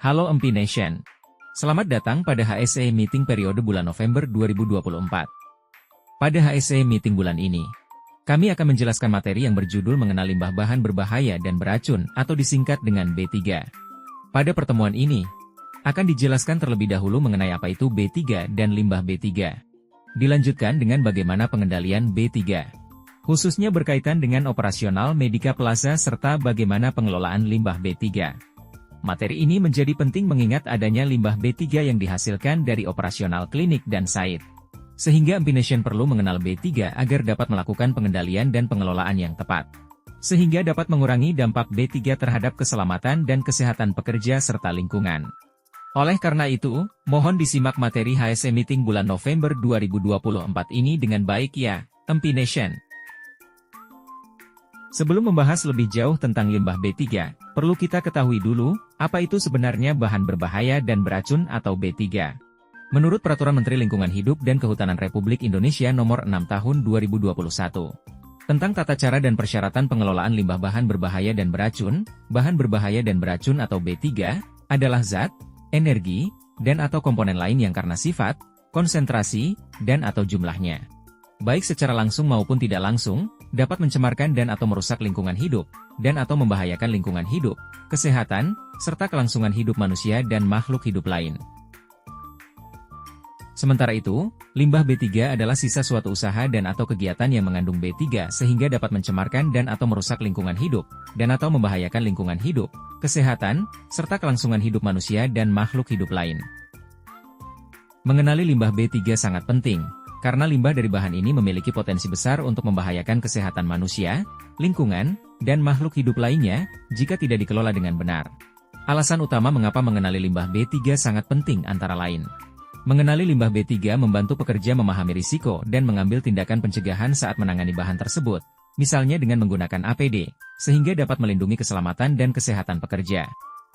Halo Empi Nation. Selamat datang pada HSE Meeting periode bulan November 2024. Pada HSE Meeting bulan ini, kami akan menjelaskan materi yang berjudul mengenal limbah bahan berbahaya dan beracun atau disingkat dengan B3. Pada pertemuan ini, akan dijelaskan terlebih dahulu mengenai apa itu B3 dan limbah B3. Dilanjutkan dengan bagaimana pengendalian B3. Khususnya berkaitan dengan operasional Medika Plaza serta bagaimana pengelolaan limbah B3. Materi ini menjadi penting mengingat adanya limbah B3 yang dihasilkan dari operasional klinik dan site. Sehingga Empi Nation perlu mengenal B3 agar dapat melakukan pengendalian dan pengelolaan yang tepat. Sehingga dapat mengurangi dampak B3 terhadap keselamatan dan kesehatan pekerja serta lingkungan. Oleh karena itu, mohon disimak materi HSE Meeting bulan November 2024 ini dengan baik ya, Empi Nation. Sebelum membahas lebih jauh tentang limbah B3, perlu kita ketahui dulu, apa itu sebenarnya bahan berbahaya dan beracun atau B3. Menurut Peraturan Menteri Lingkungan Hidup dan Kehutanan Republik Indonesia Nomor 6 Tahun 2021, tentang tata cara dan persyaratan pengelolaan limbah bahan berbahaya dan beracun atau B3, adalah zat, energi, dan atau komponen lain yang karena sifat, konsentrasi, dan atau jumlahnya, baik secara langsung maupun tidak langsung, dapat mencemarkan dan atau merusak lingkungan hidup, dan atau membahayakan lingkungan hidup, kesehatan, serta kelangsungan hidup manusia dan makhluk hidup lain. Sementara itu, limbah B3 adalah sisa suatu usaha dan atau kegiatan yang mengandung B3 sehingga dapat mencemarkan dan atau merusak lingkungan hidup, dan atau membahayakan lingkungan hidup, kesehatan, serta kelangsungan hidup manusia dan makhluk hidup lain. Mengenali limbah B3 sangat penting, karena limbah dari bahan ini memiliki potensi besar untuk membahayakan kesehatan manusia, lingkungan, dan makhluk hidup lainnya, jika tidak dikelola dengan benar. Alasan utama mengapa mengenali limbah B3 sangat penting antara lain. Mengenali limbah B3 membantu pekerja memahami risiko dan mengambil tindakan pencegahan saat menangani bahan tersebut, misalnya dengan menggunakan APD, sehingga dapat melindungi keselamatan dan kesehatan pekerja.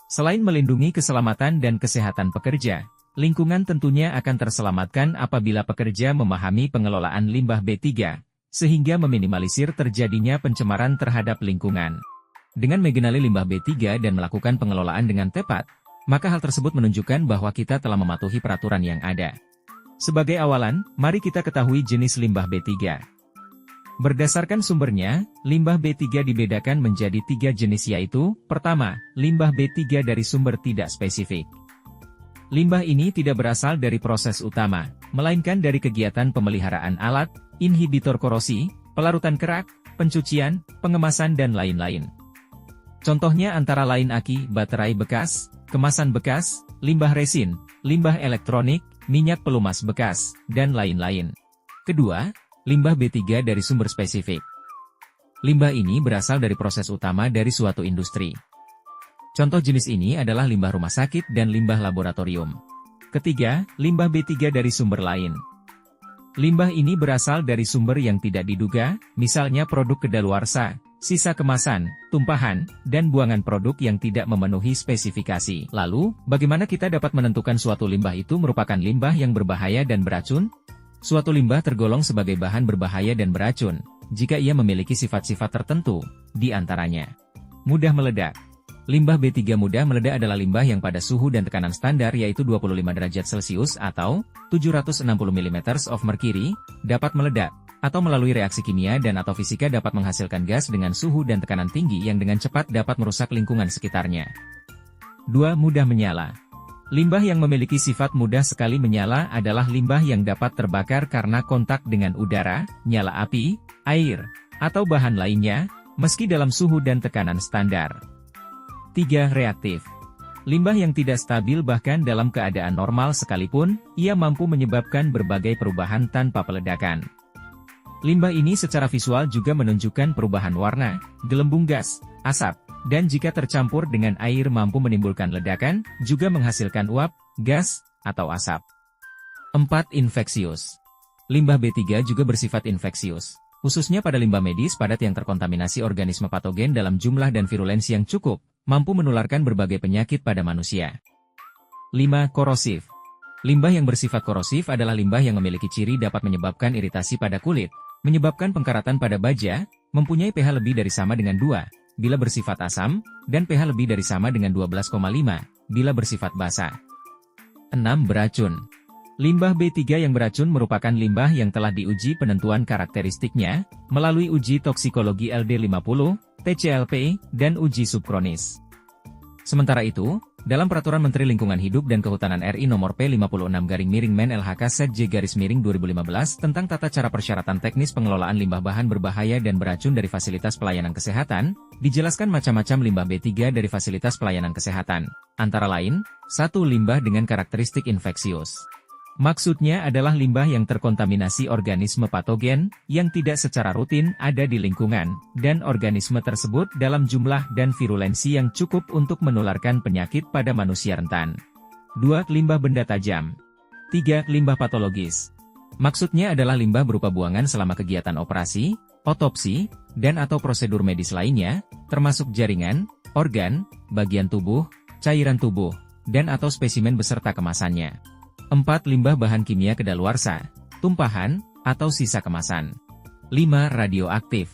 Selain melindungi keselamatan dan kesehatan pekerja, lingkungan tentunya akan terselamatkan apabila pekerja memahami pengelolaan limbah B3, sehingga meminimalisir terjadinya pencemaran terhadap lingkungan. Dengan mengenali limbah B3 dan melakukan pengelolaan dengan tepat, maka hal tersebut menunjukkan bahwa kita telah mematuhi peraturan yang ada. Sebagai awalan, mari kita ketahui jenis limbah B3. Berdasarkan sumbernya, limbah B3 dibedakan menjadi 3 jenis yaitu, pertama, limbah B3 dari sumber tidak spesifik. Limbah ini tidak berasal dari proses utama, melainkan dari kegiatan pemeliharaan alat, inhibitor korosi, pelarutan kerak, pencucian, pengemasan dan lain-lain. Contohnya antara lain aki, baterai bekas, kemasan bekas, limbah resin, limbah elektronik, minyak pelumas bekas, dan lain-lain. Kedua, limbah B3 dari sumber spesifik. Limbah ini berasal dari proses utama dari suatu industri. Contoh jenis ini adalah limbah rumah sakit dan limbah laboratorium. Ketiga, limbah B3 dari sumber lain. Limbah ini berasal dari sumber yang tidak diduga, misalnya produk kedaluarsa, sisa kemasan, tumpahan, dan buangan produk yang tidak memenuhi spesifikasi. Lalu, bagaimana kita dapat menentukan suatu limbah itu merupakan limbah yang berbahaya dan beracun? Suatu limbah tergolong sebagai bahan berbahaya dan beracun, jika ia memiliki sifat-sifat tertentu, di antaranya mudah meledak. Limbah B3 mudah meledak adalah limbah yang pada suhu dan tekanan standar yaitu 25 derajat Celcius atau 760 mm of mercury, dapat meledak, atau melalui reaksi kimia dan atau fisika dapat menghasilkan gas dengan suhu dan tekanan tinggi yang dengan cepat dapat merusak lingkungan sekitarnya. 2. Mudah menyala. Limbah yang memiliki sifat mudah sekali menyala adalah limbah yang dapat terbakar karena kontak dengan udara, nyala api, air, atau bahan lainnya, meski dalam suhu dan tekanan standar. 3. Reaktif. Limbah yang tidak stabil bahkan dalam keadaan normal sekalipun, ia mampu menyebabkan berbagai perubahan tanpa peledakan. Limbah ini secara visual juga menunjukkan perubahan warna, gelembung gas, asap, dan jika tercampur dengan air mampu menimbulkan ledakan, juga menghasilkan uap, gas, atau asap. 4. Infeksius. Limbah B3 juga bersifat infeksius, khususnya pada limbah medis padat yang terkontaminasi organisme patogen dalam jumlah dan virulensi yang cukup, mampu menularkan berbagai penyakit pada manusia. 5. Korosif. Limbah yang bersifat korosif adalah limbah yang memiliki ciri dapat menyebabkan iritasi pada kulit, menyebabkan pengkaratan pada baja, mempunyai pH lebih dari sama dengan 2, bila bersifat asam, dan pH lebih dari sama dengan 12,5, bila bersifat basa. 6. Beracun. Limbah B3 yang beracun merupakan limbah yang telah diuji penentuan karakteristiknya, melalui uji toksikologi LD50, TCLP, dan uji subkronis. Sementara itu, dalam Peraturan Menteri Lingkungan Hidup dan Kehutanan RI Nomor P56-Men LHK/ZJ-2015 tentang tata cara persyaratan teknis pengelolaan limbah bahan berbahaya dan beracun dari fasilitas pelayanan kesehatan, dijelaskan macam-macam limbah B3 dari fasilitas pelayanan kesehatan, antara lain, 1. Limbah dengan karakteristik infeksius. Maksudnya adalah limbah yang terkontaminasi organisme patogen, yang tidak secara rutin ada di lingkungan, dan organisme tersebut dalam jumlah dan virulensi yang cukup untuk menularkan penyakit pada manusia rentan. 2. Limbah benda tajam. 3. Limbah patologis. Maksudnya adalah limbah berupa buangan selama kegiatan operasi, otopsi, dan atau prosedur medis lainnya, termasuk jaringan, organ, bagian tubuh, cairan tubuh, dan atau spesimen beserta kemasannya. 4. Limbah bahan kimia kedaluarsa, tumpahan, atau sisa kemasan. 5. Radioaktif.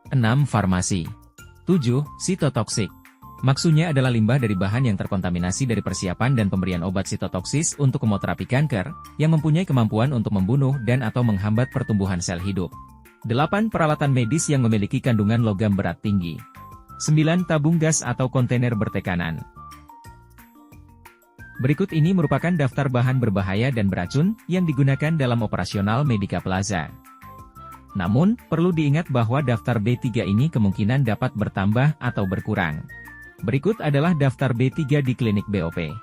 6. Farmasi. 7. Sitotoksik. Maksudnya adalah limbah dari bahan yang terkontaminasi dari persiapan dan pemberian obat sitotoksis untuk kemoterapi kanker, yang mempunyai kemampuan untuk membunuh dan atau menghambat pertumbuhan sel hidup. 8. Peralatan medis yang memiliki kandungan logam berat tinggi. 9. Tabung gas atau kontainer bertekanan. Berikut ini merupakan daftar bahan berbahaya dan beracun yang digunakan dalam operasional Medica Plaza. Namun, perlu diingat bahwa daftar B3 ini kemungkinan dapat bertambah atau berkurang. Berikut adalah daftar B3 di klinik BOP.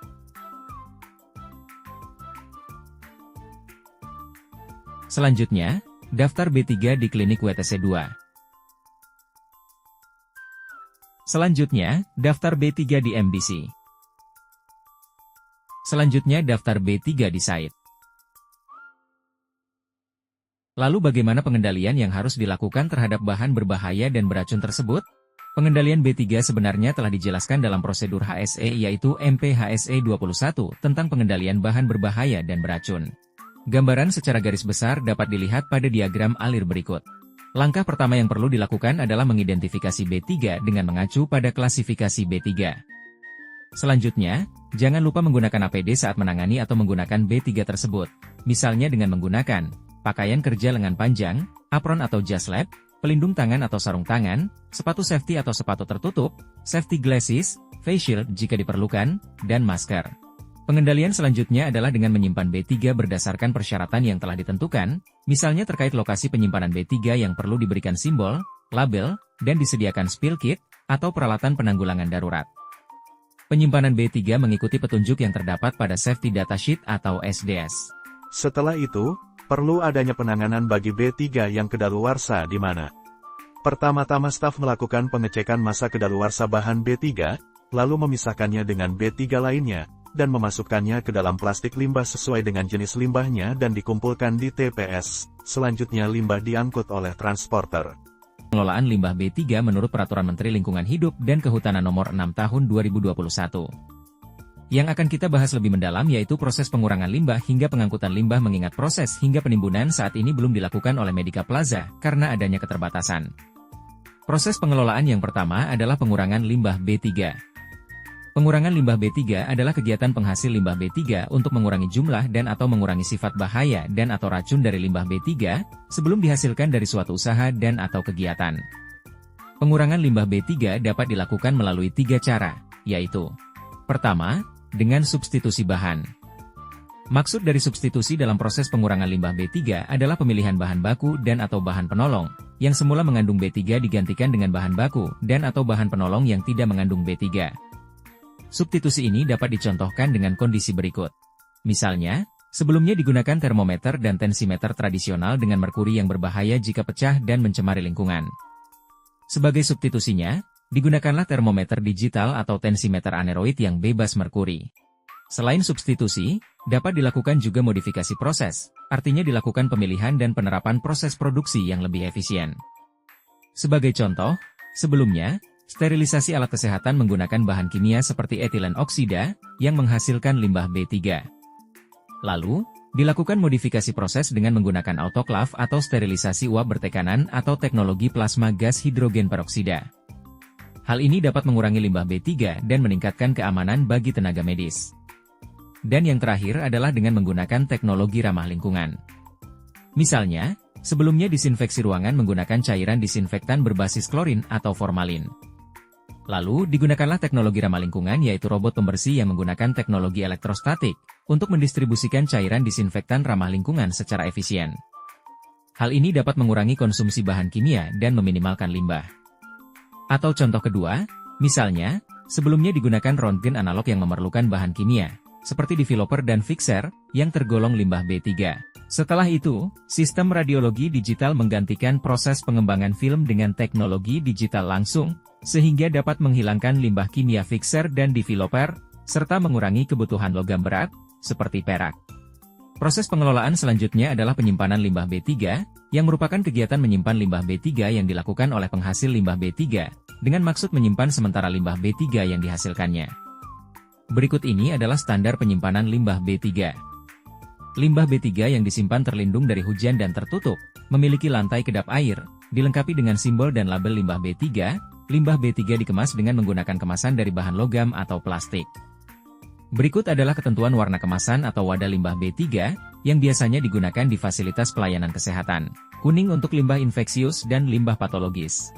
Selanjutnya, daftar B3 di klinik WTC 2. Selanjutnya, daftar B3 di MDC. Selanjutnya daftar B3 di site. Lalu bagaimana pengendalian yang harus dilakukan terhadap bahan berbahaya dan beracun tersebut? Pengendalian B3 sebenarnya telah dijelaskan dalam prosedur HSE yaitu MPHSE 21 tentang pengendalian bahan berbahaya dan beracun. Gambaran secara garis besar dapat dilihat pada diagram alir berikut. Langkah pertama yang perlu dilakukan adalah mengidentifikasi B3 dengan mengacu pada klasifikasi B3. Selanjutnya, jangan lupa menggunakan APD saat menangani atau menggunakan B3 tersebut, misalnya dengan menggunakan pakaian kerja lengan panjang, apron atau jas lab, pelindung tangan atau sarung tangan, sepatu safety atau sepatu tertutup, safety glasses, face shield jika diperlukan, dan masker. Pengendalian selanjutnya adalah dengan menyimpan B3 berdasarkan persyaratan yang telah ditentukan, misalnya terkait lokasi penyimpanan B3 yang perlu diberikan simbol, label, dan disediakan spill kit, atau peralatan penanggulangan darurat. Penyimpanan B3 mengikuti petunjuk yang terdapat pada Safety Data Sheet atau SDS. Setelah itu, perlu adanya penanganan bagi B3 yang kedaluarsa di mana. Pertama-tama staf melakukan pengecekan masa kedaluarsa bahan B3, lalu memisahkannya dengan B3 lainnya, dan memasukkannya ke dalam plastik limbah sesuai dengan jenis limbahnya dan dikumpulkan di TPS. Selanjutnya limbah diangkut oleh transporter. Pengelolaan limbah B3 menurut Peraturan Menteri Lingkungan Hidup dan Kehutanan Nomor 6 Tahun 2021. Yang akan kita bahas lebih mendalam yaitu proses pengurangan limbah hingga pengangkutan limbah mengingat proses hingga penimbunan saat ini belum dilakukan oleh Medica Plaza karena adanya keterbatasan. Proses pengelolaan yang pertama adalah pengurangan limbah B3. Pengurangan limbah B3 adalah kegiatan penghasil limbah B3 untuk mengurangi jumlah dan atau mengurangi sifat bahaya dan atau racun dari limbah B3 sebelum dihasilkan dari suatu usaha dan atau kegiatan. Pengurangan limbah B3 dapat dilakukan melalui 3 cara, yaitu: pertama, dengan substitusi bahan. Maksud dari substitusi dalam proses pengurangan limbah B3 adalah pemilihan bahan baku dan atau bahan penolong, yang semula mengandung B3 digantikan dengan bahan baku dan atau bahan penolong yang tidak mengandung B3. Substitusi ini dapat dicontohkan dengan kondisi berikut. Misalnya, sebelumnya digunakan termometer dan tensimeter tradisional dengan merkuri yang berbahaya jika pecah dan mencemari lingkungan. Sebagai substitusinya, digunakanlah termometer digital atau tensimeter aneroid yang bebas merkuri. Selain substitusi, dapat dilakukan juga modifikasi proses, artinya dilakukan pemilihan dan penerapan proses produksi yang lebih efisien. Sebagai contoh, sebelumnya, sterilisasi alat kesehatan menggunakan bahan kimia seperti etilen oksida, yang menghasilkan limbah B3. Lalu, dilakukan modifikasi proses dengan menggunakan autoklav atau sterilisasi uap bertekanan atau teknologi plasma gas hidrogen peroksida. Hal ini dapat mengurangi limbah B3 dan meningkatkan keamanan bagi tenaga medis. Dan yang terakhir adalah dengan menggunakan teknologi ramah lingkungan. Misalnya, sebelumnya disinfeksi ruangan menggunakan cairan disinfektan berbasis klorin atau formalin. Lalu, digunakanlah teknologi ramah lingkungan yaitu robot pembersih yang menggunakan teknologi elektrostatik untuk mendistribusikan cairan disinfektan ramah lingkungan secara efisien. Hal ini dapat mengurangi konsumsi bahan kimia dan meminimalkan limbah. Atau contoh kedua, misalnya, sebelumnya digunakan röntgen analog yang memerlukan bahan kimia, seperti developer dan fixer, yang tergolong limbah B3. Setelah itu, sistem radiologi digital menggantikan proses pengembangan film dengan teknologi digital langsung, sehingga dapat menghilangkan limbah kimia fixer dan developer, serta mengurangi kebutuhan logam berat, seperti perak. Proses pengelolaan selanjutnya adalah penyimpanan limbah B3, yang merupakan kegiatan menyimpan limbah B3 yang dilakukan oleh penghasil limbah B3, dengan maksud menyimpan sementara limbah B3 yang dihasilkannya. Berikut ini adalah standar penyimpanan limbah B3. Limbah B3 yang disimpan terlindung dari hujan dan tertutup, memiliki lantai kedap air, dilengkapi dengan simbol dan label limbah B3. Limbah B3 dikemas dengan menggunakan kemasan dari bahan logam atau plastik. Berikut adalah ketentuan warna kemasan atau wadah limbah B3, yang biasanya digunakan di fasilitas pelayanan kesehatan. Kuning untuk limbah infeksius dan limbah patologis.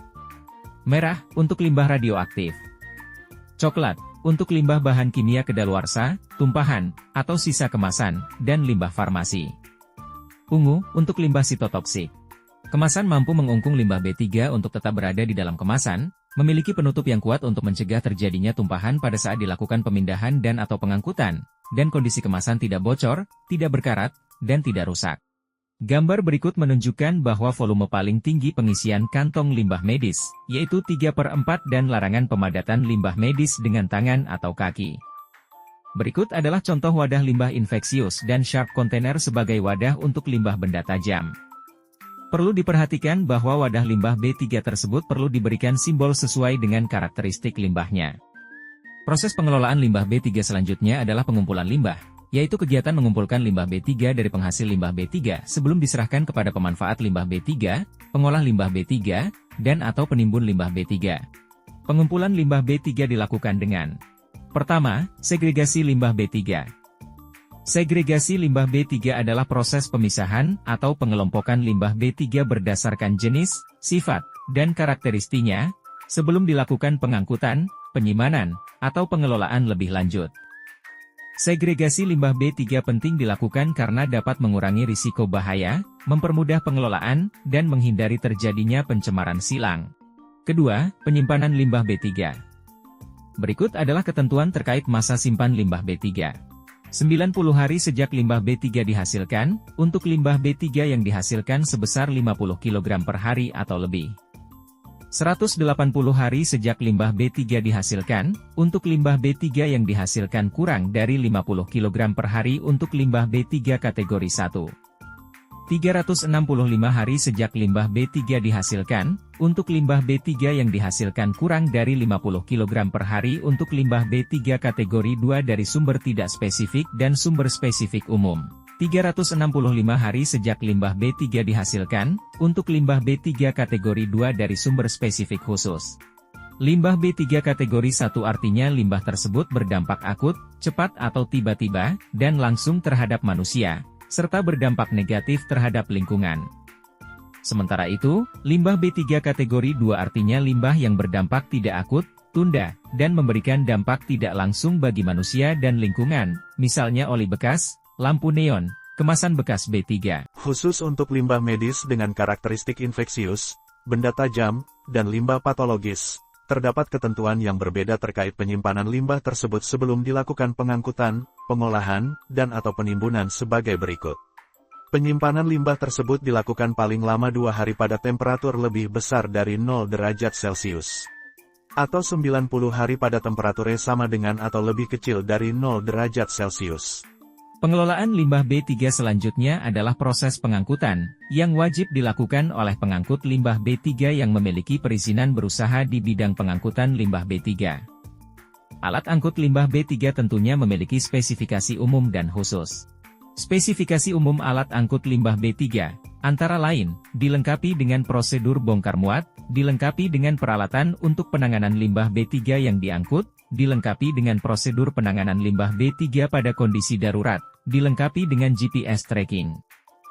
Merah untuk limbah radioaktif. Coklat untuk limbah bahan kimia kedaluarsa, tumpahan, atau sisa kemasan, dan limbah farmasi. Ungu untuk limbah sitotoksik. Kemasan mampu mengungkung limbah B3 untuk tetap berada di dalam kemasan, memiliki penutup yang kuat untuk mencegah terjadinya tumpahan pada saat dilakukan pemindahan dan atau pengangkutan, dan kondisi kemasan tidak bocor, tidak berkarat, dan tidak rusak. Gambar berikut menunjukkan bahwa volume paling tinggi pengisian kantong limbah medis, yaitu 3/4 dan larangan pemadatan limbah medis dengan tangan atau kaki. Berikut adalah contoh wadah limbah infeksius dan sharp container sebagai wadah untuk limbah benda tajam. Perlu diperhatikan bahwa wadah limbah B3 tersebut perlu diberikan simbol sesuai dengan karakteristik limbahnya. Proses pengelolaan limbah B3 selanjutnya adalah pengumpulan limbah, yaitu kegiatan mengumpulkan limbah B3 dari penghasil limbah B3 sebelum diserahkan kepada pemanfaat limbah B3, pengolah limbah B3, dan atau penimbun limbah B3. Pengumpulan limbah B3 dilakukan dengan: pertama, segregasi limbah B3. Segregasi limbah B3 adalah proses pemisahan atau pengelompokan limbah B3 berdasarkan jenis, sifat, dan karakteristiknya, sebelum dilakukan pengangkutan, penyimpanan, atau pengelolaan lebih lanjut. Segregasi limbah B3 penting dilakukan karena dapat mengurangi risiko bahaya, mempermudah pengelolaan, dan menghindari terjadinya pencemaran silang. Kedua, penyimpanan limbah B3. Berikut adalah ketentuan terkait masa simpan limbah B3. 90 hari sejak limbah B3 dihasilkan, untuk limbah B3 yang dihasilkan sebesar 50 kg per hari atau lebih. 180 hari sejak limbah B3 dihasilkan, untuk limbah B3 yang dihasilkan kurang dari 50 kg per hari untuk limbah B3 kategori 1. 365 hari sejak limbah B3 dihasilkan, untuk limbah B3 yang dihasilkan kurang dari 50 kg per hari untuk limbah B3 kategori 2 dari sumber tidak spesifik dan sumber spesifik umum. 365 hari sejak limbah B3 dihasilkan, untuk limbah B3 kategori 2 dari sumber spesifik khusus. Limbah B3 kategori 1 artinya limbah tersebut berdampak akut, cepat atau tiba-tiba, dan langsung terhadap manusia, serta berdampak negatif terhadap lingkungan. Sementara itu, limbah B3 kategori 2 artinya limbah yang berdampak tidak akut, tunda, dan memberikan dampak tidak langsung bagi manusia dan lingkungan, misalnya oli bekas, lampu neon, kemasan bekas B3. Khusus untuk limbah medis dengan karakteristik infeksius, benda tajam, dan limbah patologis, terdapat ketentuan yang berbeda terkait penyimpanan limbah tersebut sebelum dilakukan pengangkutan, pengolahan, dan atau penimbunan sebagai berikut. Penyimpanan limbah tersebut dilakukan paling lama 2 hari pada temperatur lebih besar dari 0 derajat Celcius. Atau 90 hari pada temperatur sama dengan atau lebih kecil dari 0 derajat Celcius. Pengelolaan limbah B3 selanjutnya adalah proses pengangkutan, yang wajib dilakukan oleh pengangkut limbah B3 yang memiliki perizinan berusaha di bidang pengangkutan limbah B3. Alat angkut limbah B3 tentunya memiliki spesifikasi umum dan khusus. Spesifikasi umum alat angkut limbah B3, antara lain, dilengkapi dengan prosedur bongkar muat, dilengkapi dengan peralatan untuk penanganan limbah B3 yang diangkut, dilengkapi dengan prosedur penanganan limbah B3 pada kondisi darurat, dilengkapi dengan GPS tracking.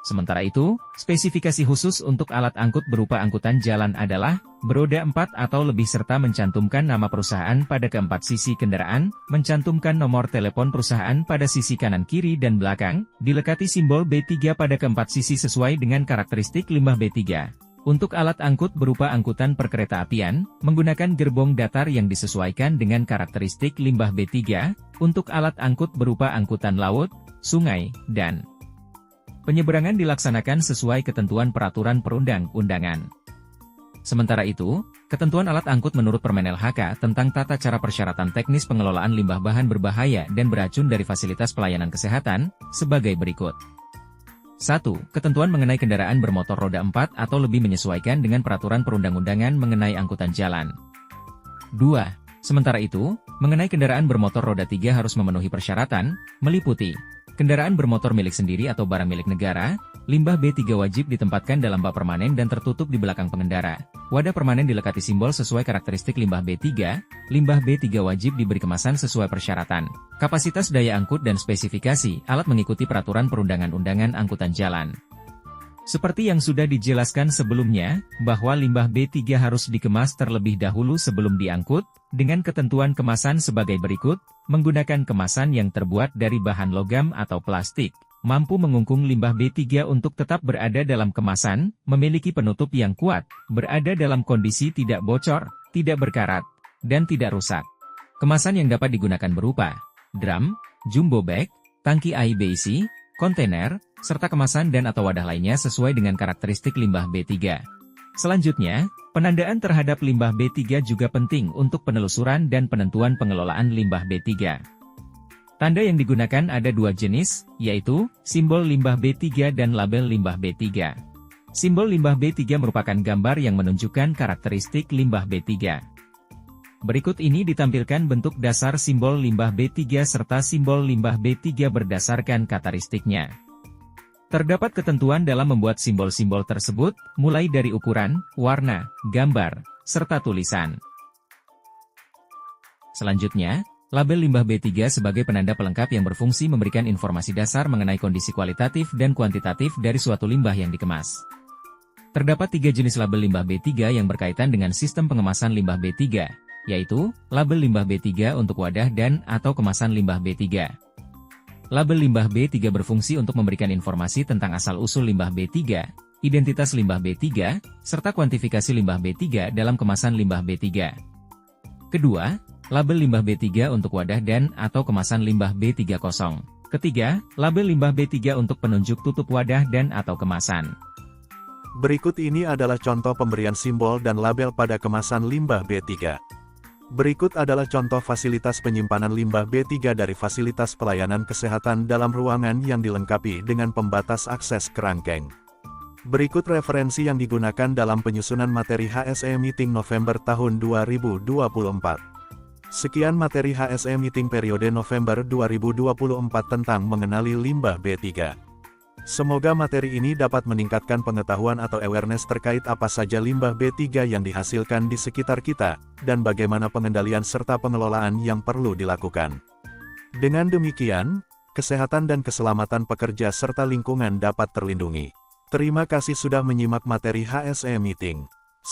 Sementara itu, spesifikasi khusus untuk alat angkut berupa angkutan jalan adalah beroda 4 atau lebih serta mencantumkan nama perusahaan pada keempat sisi kendaraan, mencantumkan nomor telepon perusahaan pada sisi kanan kiri dan belakang, dilekati simbol B3 pada keempat sisi sesuai dengan karakteristik limbah B3. Untuk alat angkut berupa angkutan perkeretaapian, menggunakan gerbong datar yang disesuaikan dengan karakteristik limbah B3, untuk alat angkut berupa angkutan laut, sungai, dan penyeberangan dilaksanakan sesuai ketentuan peraturan perundang-undangan. Sementara itu, ketentuan alat angkut menurut Permen LHK tentang tata cara persyaratan teknis pengelolaan limbah bahan berbahaya dan beracun dari fasilitas pelayanan kesehatan, sebagai berikut. 1. Ketentuan mengenai kendaraan bermotor roda 4 atau lebih menyesuaikan dengan peraturan perundang-undangan mengenai angkutan jalan. 2. Sementara itu, mengenai kendaraan bermotor roda 3 harus memenuhi persyaratan, meliputi kendaraan bermotor milik sendiri atau barang milik negara, limbah B3 wajib ditempatkan dalam bak permanen dan tertutup di belakang pengendara. Wadah permanen dilekati simbol sesuai karakteristik limbah B3, limbah B3 wajib diberi kemasan sesuai persyaratan. Kapasitas daya angkut dan spesifikasi alat mengikuti peraturan perundangan-undangan angkutan jalan. Seperti yang sudah dijelaskan sebelumnya, bahwa limbah B3 harus dikemas terlebih dahulu sebelum diangkut, dengan ketentuan kemasan sebagai berikut, menggunakan kemasan yang terbuat dari bahan logam atau plastik, mampu mengungkung limbah B3 untuk tetap berada dalam kemasan, memiliki penutup yang kuat, berada dalam kondisi tidak bocor, tidak berkarat, dan tidak rusak. Kemasan yang dapat digunakan berupa drum, jumbo bag, tangki IBC, kontainer, serta kemasan dan atau wadah lainnya sesuai dengan karakteristik limbah B3. Selanjutnya, penandaan terhadap limbah B3 juga penting untuk penelusuran dan penentuan pengelolaan limbah B3. Tanda yang digunakan ada dua jenis, yaitu simbol limbah B3 dan label limbah B3. Simbol limbah B3 merupakan gambar yang menunjukkan karakteristik limbah B3. Berikut ini ditampilkan bentuk dasar simbol limbah B3 serta simbol limbah B3 berdasarkan karakteristiknya. Terdapat ketentuan dalam membuat simbol-simbol tersebut, mulai dari ukuran, warna, gambar, serta tulisan. Selanjutnya, label limbah B3 sebagai penanda pelengkap yang berfungsi memberikan informasi dasar mengenai kondisi kualitatif dan kuantitatif dari suatu limbah yang dikemas. Terdapat 3 jenis label limbah B3 yang berkaitan dengan sistem pengemasan limbah B3, yaitu, label limbah B3 untuk wadah dan atau kemasan limbah B3. Label limbah B3 berfungsi untuk memberikan informasi tentang asal-usul limbah B3, identitas limbah B3, serta kuantifikasi limbah B3 dalam kemasan limbah B3. Kedua, label limbah B3 untuk wadah dan atau kemasan limbah B3 kosong. Ketiga, label limbah B3 untuk penunjuk tutup wadah dan atau kemasan. Berikut ini adalah contoh pemberian simbol dan label pada kemasan limbah B3. Berikut adalah contoh fasilitas penyimpanan limbah B3 dari fasilitas pelayanan kesehatan dalam ruangan yang dilengkapi dengan pembatas akses kerangkeng. Berikut referensi yang digunakan dalam penyusunan materi HSE Meeting November tahun 2024. Sekian materi HSE Meeting periode November 2024 tentang mengenali limbah B3. Semoga materi ini dapat meningkatkan pengetahuan atau awareness terkait apa saja limbah B3 yang dihasilkan di sekitar kita, dan bagaimana pengendalian serta pengelolaan yang perlu dilakukan. Dengan demikian, kesehatan dan keselamatan pekerja serta lingkungan dapat terlindungi. Terima kasih sudah menyimak materi HSE Meeting.